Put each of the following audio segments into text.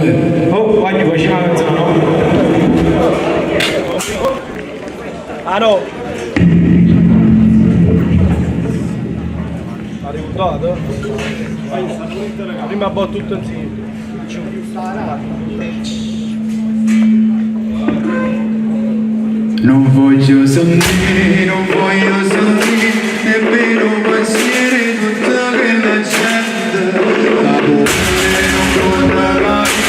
Oh, guardi, poi no? Ah no! Ha ricordato? Prima botto tutto insieme. Non voglio sentire nemmeno pensieri tutta quella gente. La buona non torna capire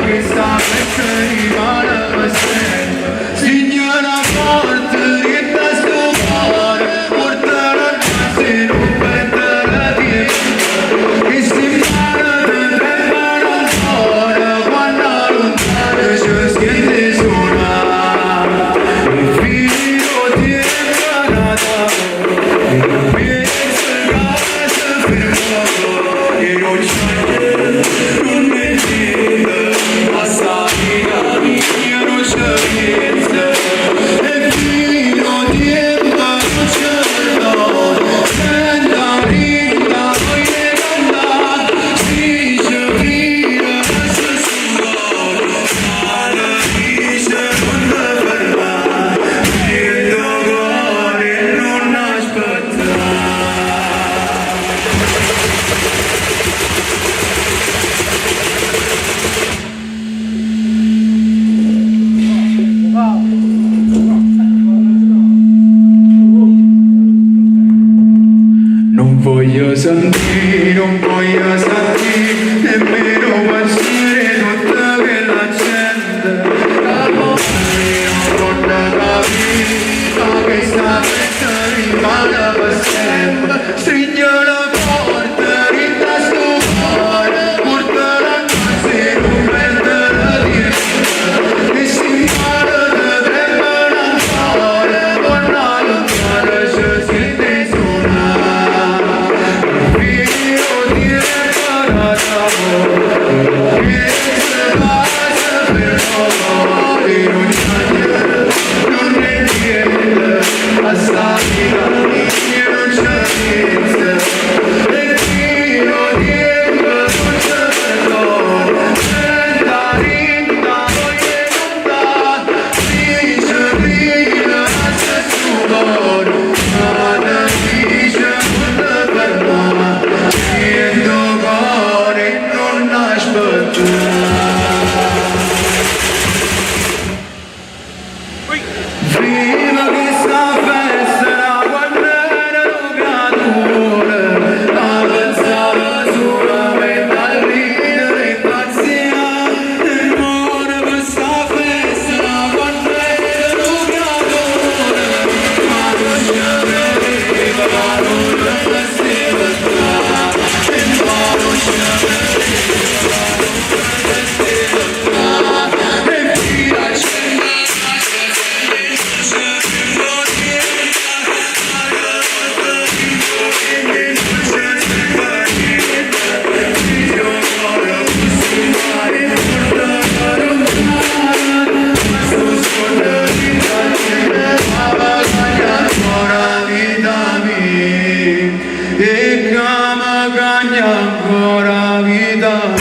che sta per rimane per sempre. Signora forte che da sto cuore porta la casa in un pentale di che si impara da tremare ancora quando lontano ci sente suonare. Il figlio ti è imparata e non pensa casa per poco e non c'è non è niente a salire mia non c'è niente e figlio ti è imparata senta rinda poi ne cantare si ci frira se suonare male dice non te fermare niente cuore non aspettare. Non voglio sentire nemmeno pensare tutta quella gente. La morte non torna capire che sta per rimane per sempre. Stringono forte, rinda sto cuore, porta la casa in un pentale di e si impara da tremare ancora quando lontano ci sente suonare. Figlio ti è imparata che se passa per poco e non c'è niente, non è niente a salire mia non c'è niente e figlio ti è imparata senta rinda poi è lontana dice prima se suono nada dice non te fermare niente cuore non aspettare. Prima che sta festa la guardare lo creatore la pensava solamente al ridere e pazziare e ora per sta festa la guardare lo creatore ma non ci vedeva la luna che si vedrà e ma non ci vedeva la luna che si vedrà e chi accende ancora vita.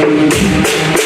Thank you.